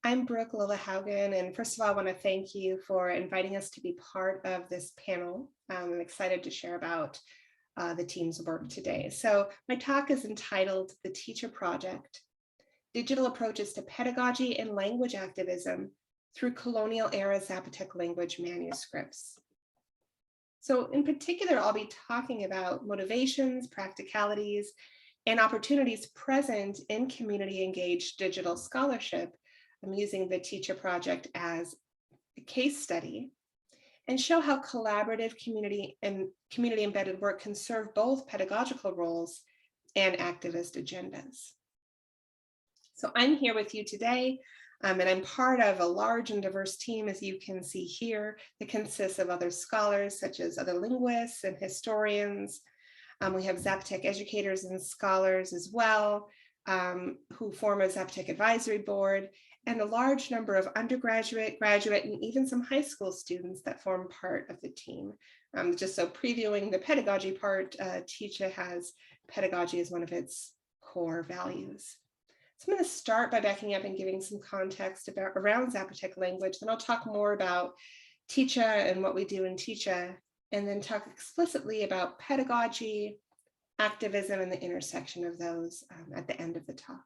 I'm Brooke Lillehaugen, and first of all, I want to thank you for inviting us to be part of this panel. I'm excited to share about the team's work today. So my talk is entitled The Teacher Project, Digital Approaches to Pedagogy and Language Activism through Colonial Era Zapotec Language Manuscripts. So in particular, I'll be talking about motivations, practicalities, and opportunities present in community engaged digital scholarship. I'm using the Teacher Project as a case study and show how collaborative community and community embedded work can serve both pedagogical roles and activist agendas. So I'm here with you today, and I'm part of a large and diverse team, as you can see here, that consists of other scholars, such as other linguists and historians. We have Zapotec educators and scholars as well, who form a Zapotec advisory board, and a large number of undergraduate, graduate, and even some high school students that form part of the team. Just so previewing the pedagogy part, Teacher has pedagogy as one of its core values. So I'm going to start by backing up and giving some context around Zapotec language. Then I'll talk more about Teacher and what we do in Teacher, and then talk explicitly about pedagogy, activism, and the intersection of those at the end of the talk.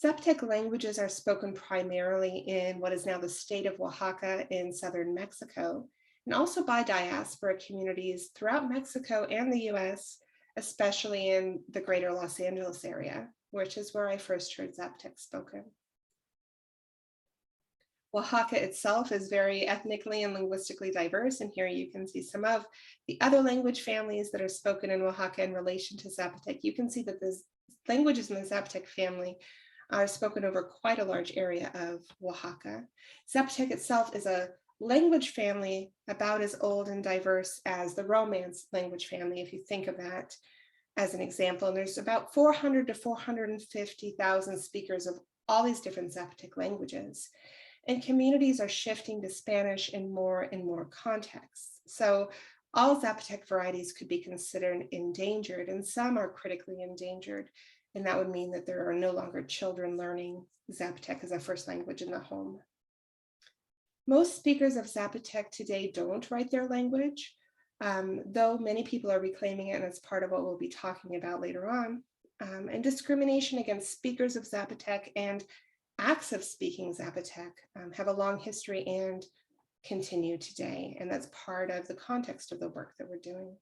Zapotec languages are spoken primarily in what is now the state of Oaxaca in southern Mexico, and also by diaspora communities throughout Mexico and the US, especially in the greater Los Angeles area, which is where I first heard Zapotec spoken. Oaxaca itself is very ethnically and linguistically diverse, and here you can see some of the other language families that are spoken in Oaxaca in relation to Zapotec. You can see that the languages in the Zapotec family are spoken over quite a large area of Oaxaca. Zapotec itself is a language family about as old and diverse as the Romance language family, if you think of that as an example. And there's about 400 to 450,000 speakers of all these different Zapotec languages. And communities are shifting to Spanish in more and more contexts. So all Zapotec varieties could be considered endangered, and some are critically endangered. And that would mean that there are no longer children learning Zapotec as a first language in the home. Most speakers of Zapotec today don't write their language, though many people are reclaiming it, and it's part of what we'll be talking about later on. And discrimination against speakers of Zapotec and acts of speaking Zapotec have a long history and continue today, and that's part of the context of the work that we're doing.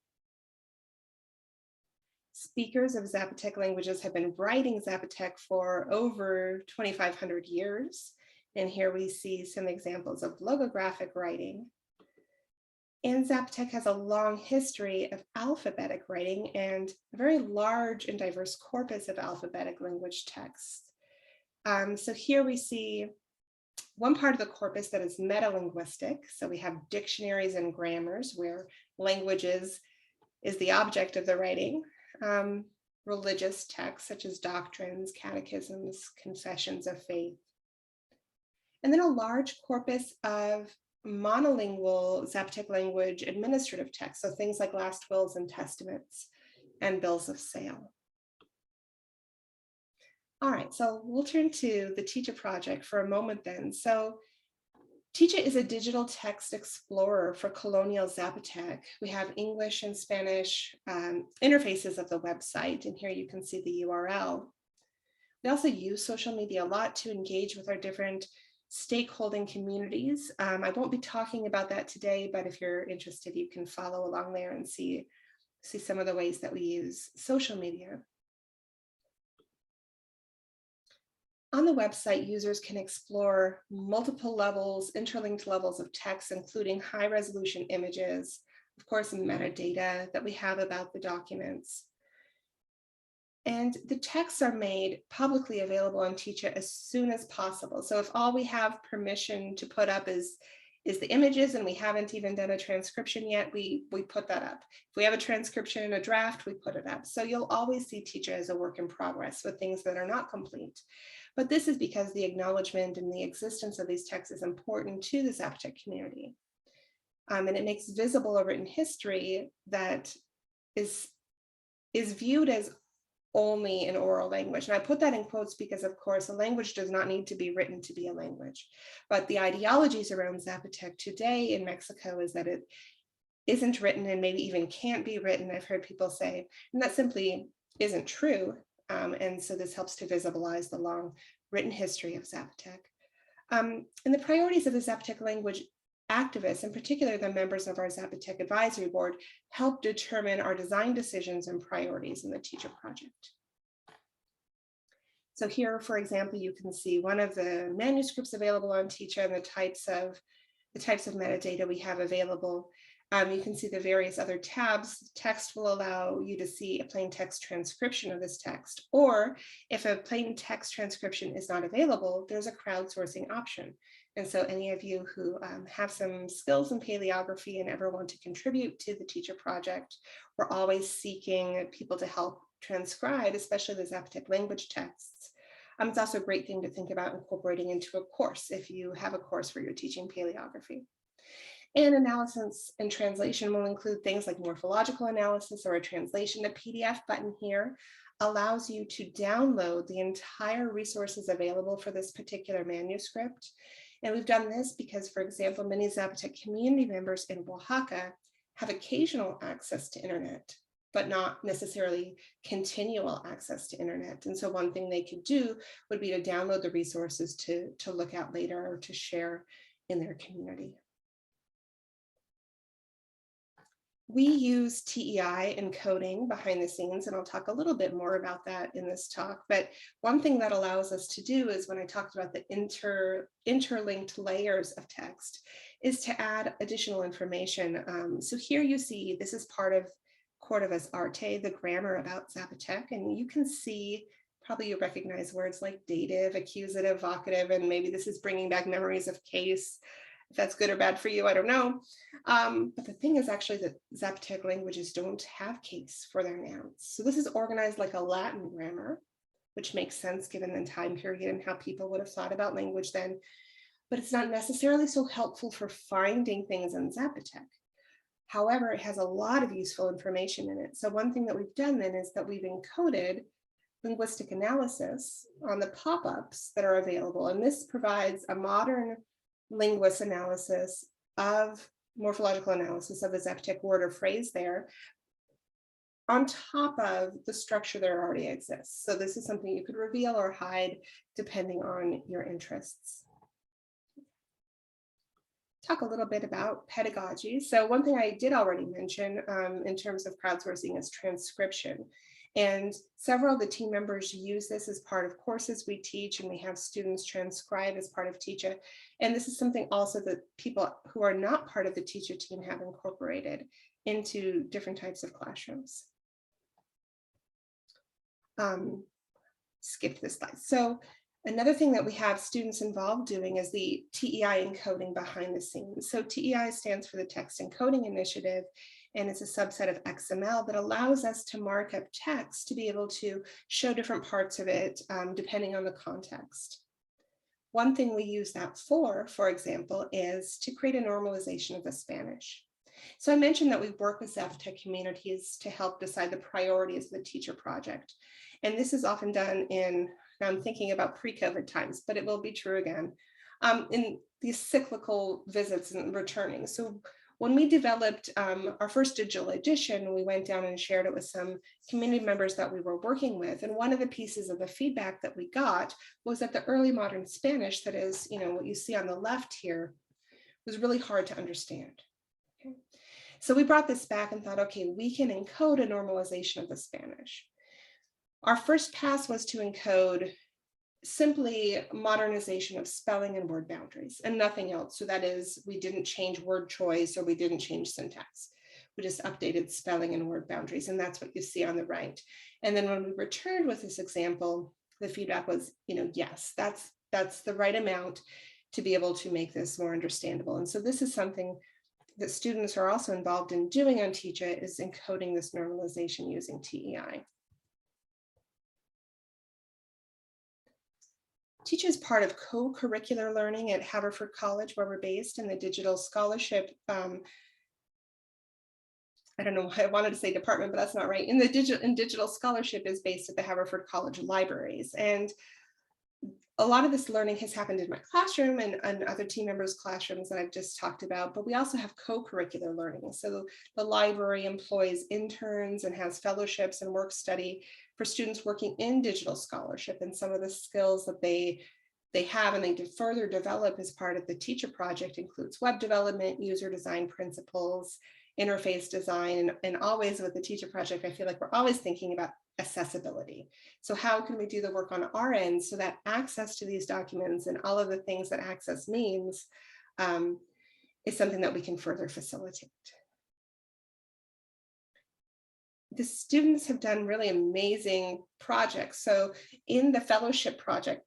Speakers of Zapotec languages have been writing Zapotec for over 2,500 years, and here we see some examples of logographic writing. And Zapotec has a long history of alphabetic writing and a very large and diverse corpus of alphabetic language texts. So here we see one part of the corpus that is metalinguistic. So we have dictionaries and grammars where languages is the object of the writing. Religious texts such as doctrines, catechisms, confessions of faith. And then a large corpus of monolingual Zapotec language administrative texts, so things like last wills and testaments and bills of sale. All right, so we'll turn to the Teacher Project for a moment then. So Teacher is a digital text explorer for colonial Zapotec. We have English and Spanish interfaces of the website, and here you can see the URL. We also use social media a lot to engage with our different stakeholding communities. I won't be talking about that today, but if you're interested, you can follow along there and see some of the ways that we use social media. On the website, users can explore multiple levels, interlinked levels of text, including high resolution images, of course, metadata that we have about the documents. And the texts are made publicly available on Teacher as soon as possible. So if all we have permission to put up is the images and we haven't even done a transcription yet, we put that up. If we have a transcription and a draft, we put it up. So you'll always see Teacher as a work in progress with things that are not complete. But this is because the acknowledgement and the existence of these texts is important to the Zapotec community. And it makes visible a written history that is viewed as only an oral language. And I put that in quotes because, of course, a language does not need to be written to be a language. But the ideologies around Zapotec today in Mexico is that it isn't written and maybe even can't be written, I've heard people say, and that simply isn't true. And so this helps to visibilize the long written history of Zapotec. And the priorities of the Zapotec language activists, in particular the members of our Zapotec Advisory Board, help determine our design decisions and priorities in the teacher project. So here, for example, you can see one of the manuscripts available on Teacher and the types of metadata we have available. You can see the various other tabs. Text will allow you to see a plain text transcription of this text, or if a plain text transcription is not available, there's a crowdsourcing option. And so any of you who have some skills in paleography and ever want to contribute to the teacher project, we're always seeking people to help transcribe, especially the Zapotec language texts. It's also a great thing to think about incorporating into a course if you have a course where you're teaching paleography. And analysis and translation will include things like morphological analysis or a translation. The PDF button here allows you to download the entire resources available for this particular manuscript. And we've done this because, for example, many Zapotec community members in Oaxaca have occasional access to internet, but not necessarily continual access to internet. And so one thing they could do would be to download the resources to look at later or to share in their community. We use TEI encoding behind the scenes, and I'll talk a little bit more about that in this talk. But one thing that allows us to do is, when I talked about the interlinked layers of text, is to add additional information. So here you see, this is part of Cordova's Arte, the grammar about Zapotec, and you can see, probably you recognize words like dative, accusative, vocative, and maybe this is bringing back memories of case. If that's good or bad for you, I don't know. But the thing is actually that Zapotec languages don't have case for their nouns. So this is organized like a Latin grammar, which makes sense given the time period and how people would have thought about language then. But it's not necessarily so helpful for finding things in Zapotec. However, it has a lot of useful information in it. So one thing that we've done then is that we've encoded linguistic analysis on the pop-ups that are available. And this provides a modern linguist analysis of morphological analysis of the Zapotec word or phrase there on top of the structure that already exists. So this is something you could reveal or hide depending on your interests. Talk a little bit about pedagogy. So one thing I did already mention in terms of crowdsourcing is transcription. And several of the team members use this as part of courses we teach, and we have students transcribe as part of Teacher. And this is something also that people who are not part of the teacher team have incorporated into different types of classrooms. Skip this slide. So another thing that we have students involved doing is the TEI encoding behind the scenes. So TEI stands for the Text Encoding Initiative, and it's a subset of XML that allows us to mark up text to be able to show different parts of it depending on the context. One thing we use that for example, is to create a normalization of the Spanish. So I mentioned that we work with Zapotec communities to help decide the priorities of the teacher project. And this is often done in, I'm thinking about pre-COVID times, but it will be true again, in these cyclical visits and returning. So when we developed our first digital edition, we went down and shared it with some community members that we were working with. And one of the pieces of the feedback that we got was that the early modern Spanish, that is, what you see on the left here, was really hard to understand. Okay. So we brought this back and thought, okay, we can encode a normalization of the Spanish. Our first pass was to encode simply modernization of spelling and word boundaries and nothing else. So that is, we didn't change word choice or we didn't change syntax. We just updated spelling and word boundaries, and that's what you see on the right. And then when we returned with this example, the feedback was, yes, that's the right amount to be able to make this more understandable. And so this is something that students are also involved in doing on Teacher, is encoding this normalization using TEI. Teacher is part of co-curricular learning at Haverford College, where we're based, in the digital scholarship I don't know why I wanted to say department, but that's not right. In the digital scholarship is based at the Haverford College Libraries. And a lot of this learning has happened in my classroom and other team members' classrooms that I've just talked about, but we also have co-curricular learning. So the library employs interns and has fellowships and work study for students working in digital scholarship, and some of the skills that they have and they further develop as part of the teacher project includes web development, user design principles, interface design, and always with the teacher project, I feel like we're always thinking about accessibility. So how can we do the work on our end so that access to these documents and all of the things that access means is something that we can further facilitate. The students have done really amazing projects. So in the fellowship project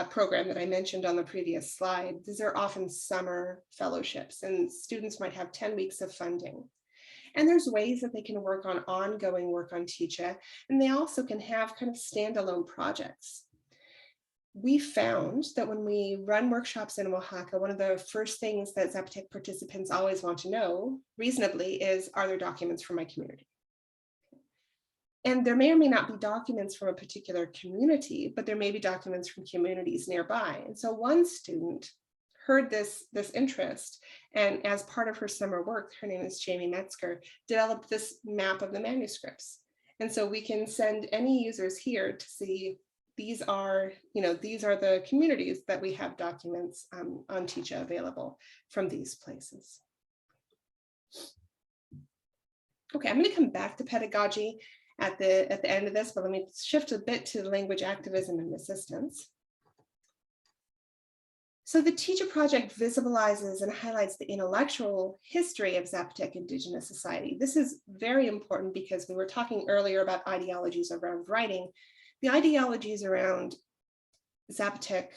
program that I mentioned on the previous slide, these are often summer fellowships and students might have 10 weeks of funding. And there's ways that they can work on ongoing work on Teacher, and they also can have kind of standalone projects. We found that when we run workshops in Oaxaca, one of the first things that Zapotec participants always want to know reasonably is, are there documents from my community? And there may or may not be documents from a particular community, but there may be documents from communities nearby. And so one student heard this interest, and as part of her summer work, her name is Jamie Metzger, developed this map of the manuscripts. And so we can send any users here to see these are the communities that we have documents on Teacher available from these places. Okay, I'm going to come back to pedagogy at the end of this, but let me shift a bit to language activism and resistance. So the Teacher Project visibilizes and highlights the intellectual history of Zapotec Indigenous society. This is very important because we were talking earlier about ideologies around writing. The ideologies around Zapotec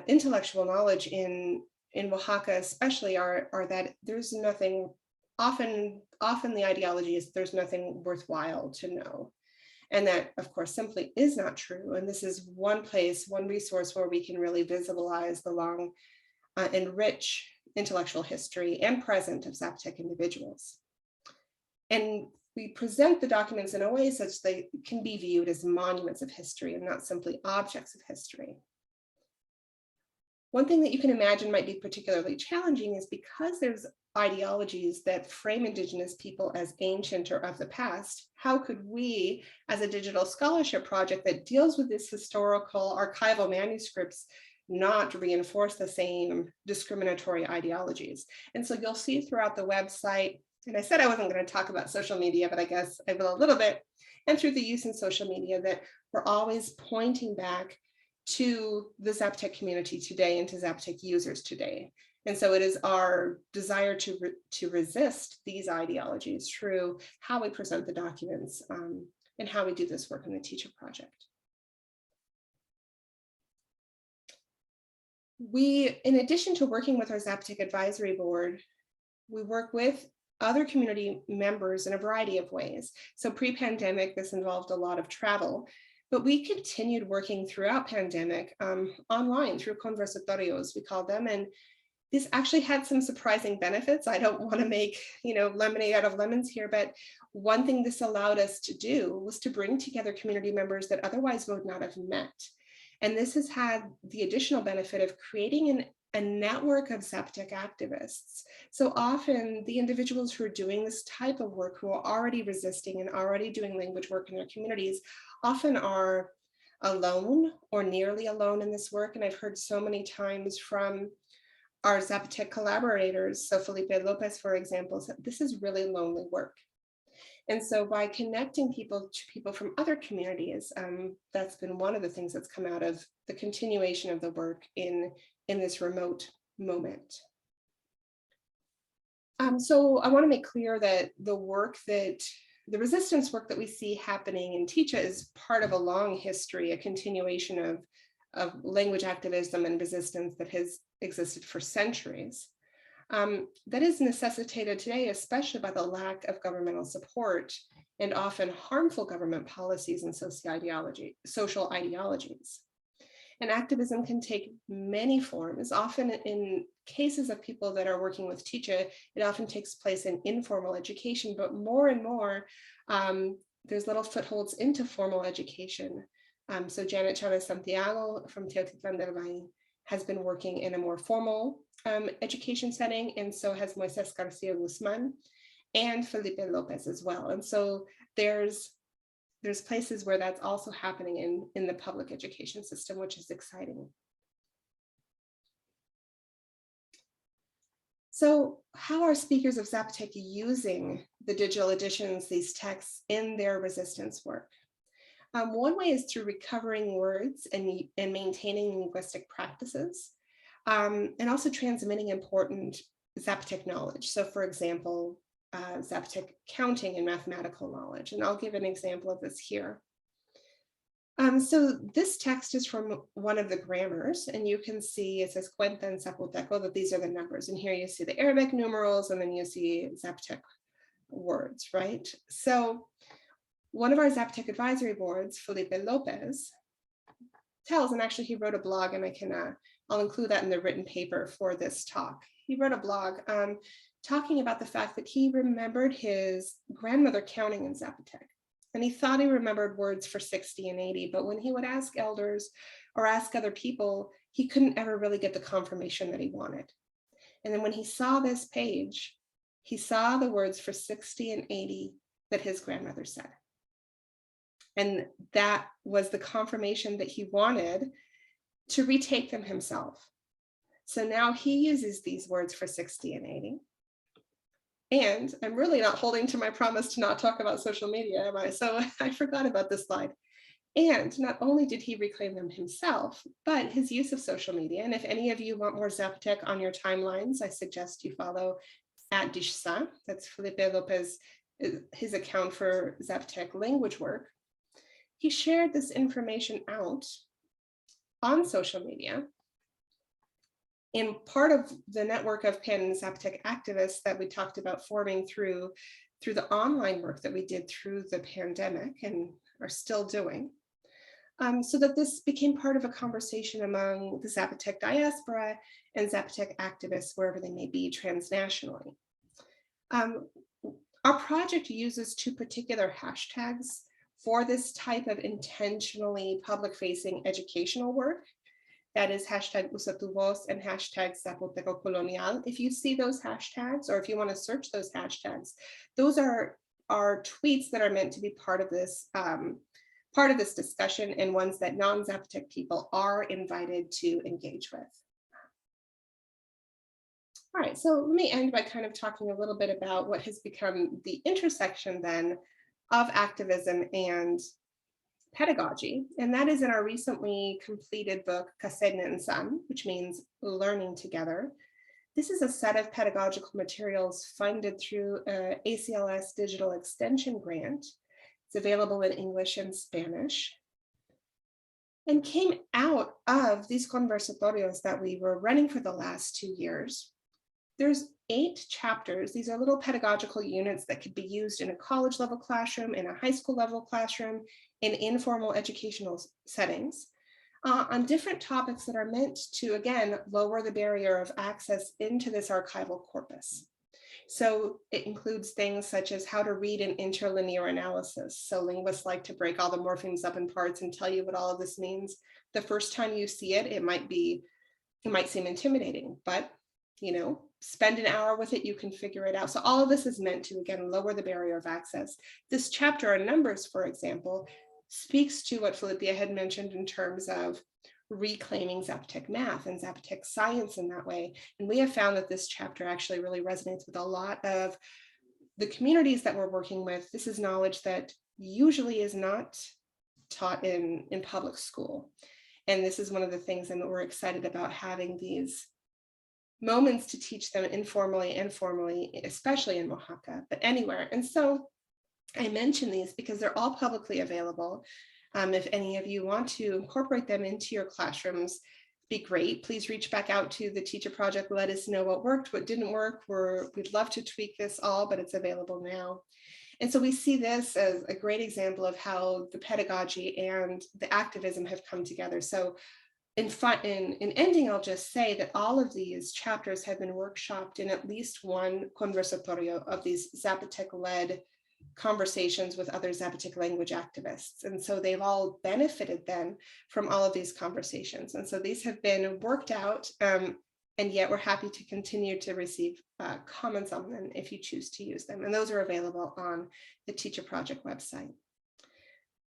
intellectual knowledge in Oaxaca especially are that there's nothing, often the ideology is there's nothing worthwhile to know. And that, of course, simply is not true. And this is one place, one resource where we can really visibilize the long and rich intellectual history and present of Zapotec individuals. And we present the documents in a way such they can be viewed as monuments of history and not simply objects of history. One thing that you can imagine might be particularly challenging is because there's ideologies that frame Indigenous people as ancient or of the past, how could we, as a digital scholarship project that deals with this historical archival manuscripts, not reinforce the same discriminatory ideologies? And so you'll see throughout the website, and I said I wasn't going to talk about social media, but I guess I will a little bit, and through the use in social media, that we're always pointing back to the Zapotec community today and to Zapotec users today. And so it is our desire to resist these ideologies through how we present the documents and how we do this work in the Teacher Project. We, in addition to working with our Zapotec Advisory Board, we work with other community members in a variety of ways. So pre-pandemic, this involved a lot of travel, but we continued working throughout pandemic online through conversatorios, we call them, and this actually had some surprising benefits. I don't want to make, lemonade out of lemons here, but one thing this allowed us to do was to bring together community members that otherwise would not have met. And this has had the additional benefit of creating a network of Zapotec activists. So often the individuals who are doing this type of work, who are already resisting and already doing language work in their communities, often are alone or nearly alone in this work. And I've heard so many times from our Zapotec collaborators, so Felipe Lopez, for example, said this is really lonely work. And so by connecting people to people from other communities, that's been one of the things that's come out of the continuation of the work in this remote moment. So I want to make clear that the resistance work that we see happening in Teacher is part of a long history, a continuation of language activism and resistance that has existed for centuries. That is necessitated today, especially by the lack of governmental support and often harmful government policies and social ideologies. And activism can take many forms. Often in cases of people that are working with teacher, it often takes place in informal education, but more and more, there's little footholds into formal education. So Janet Chavez Santiago from Teotitlán del Valle has been working in a more formal education setting, and so has Moises Garcia Guzman and Felipe Lopez as well. And so there's places where that's also happening in the public education system, which is exciting. So how are speakers of Zapotec using the digital editions, these texts, in their resistance work? One way is through recovering words and maintaining linguistic practices, and also transmitting important Zapotec knowledge. So for example, Zapotec counting and mathematical knowledge. And I'll give an example of this here. So this text is from one of the grammars, and you can see it says cuenta en Zapoteco, that these are the numbers. And here you see the Arabic numerals, and then you see Zapotec words, right? So one of our Zapotec advisory boards, Felipe Lopez, tells, and actually he wrote a blog, and I'll include that in the written paper for this talk. He wrote a blog talking about the fact that he remembered his grandmother counting in Zapotec. And he thought he remembered words for 60 and 80, but when he would ask elders or ask other people, he couldn't ever really get the confirmation that he wanted. And then when he saw this page, he saw the words for 60 and 80 that his grandmother said. And that was the confirmation that he wanted to retake them himself. So now he uses these words for 60 and 80. And I'm really not holding to my promise to not talk about social media, am I? So I forgot about this slide. And not only did he reclaim them himself, but his use of social media. And if any of you want more Zapotec on your timelines, I suggest you follow @Dishsa. That's Felipe Lopez, his account for Zapotec language work. He shared this information out on social media. In part of the network of Pan Zapotec activists that we talked about forming through the online work that we did through the pandemic and are still doing, so that this became part of a conversation among the Zapotec diaspora and Zapotec activists wherever they may be transnationally. Our project uses two particular hashtags for this type of intentionally public-facing educational work. That is hashtag Usa Tu Voz and hashtag Zapoteco Colonial. If you see those hashtags, or if you want to search those hashtags, those are tweets that are meant to be part of this discussion, and ones that non-Zapotec people are invited to engage with. All right, so let me end by kind of talking a little bit about what has become the intersection then of activism and pedagogy, and that is in our recently completed book, Kasenensan, which means learning together. This is a set of pedagogical materials funded through a ACLS digital extension grant. It's available in English and Spanish, and came out of these conversatorios that we were running for the last 2 years. There's 8 chapters. These are little pedagogical units that could be used in a college level classroom, in a high school level classroom, in informal educational settings, on different topics that are meant to, again, lower the barrier of access into this archival corpus. So it includes things such as how to read an interlinear analysis. So linguists like to break all the morphemes up in parts and tell you what all of this means. The first time you see it, it might seem intimidating, but spend an hour with it, you can figure it out. So all of this is meant to, again, lower the barrier of access. This chapter on numbers, for example, speaks to what Felipe had mentioned in terms of reclaiming Zapotec math and Zapotec science in that way. And we have found that this chapter actually really resonates with a lot of the communities that we're working with. This is knowledge that usually is not taught in public school. And this is one of the things that we're excited about, having these moments to teach them informally and formally, especially in Oaxaca, but anywhere. And so I mention these because they're all publicly available. If any of you want to incorporate them into your classrooms, be great. Please reach back out to the Teacher Project. Let us know what worked, what didn't work. We'd love to tweak this all, but it's available now. And so we see this as a great example of how the pedagogy and the activism have come together. So in ending, I'll just say that all of these chapters have been workshopped in at least one conversatorio of these Zapotec-led conversations with other Zapotec language activists. And so they've all benefited then from all of these conversations. And so these have been worked out, and yet we're happy to continue to receive comments on them if you choose to use them. And those are available on the Teacher Project website.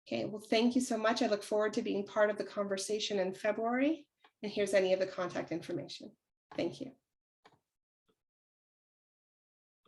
Okay, well, thank you so much. I look forward to being part of the conversation in February. And here's any of the contact information. Thank you.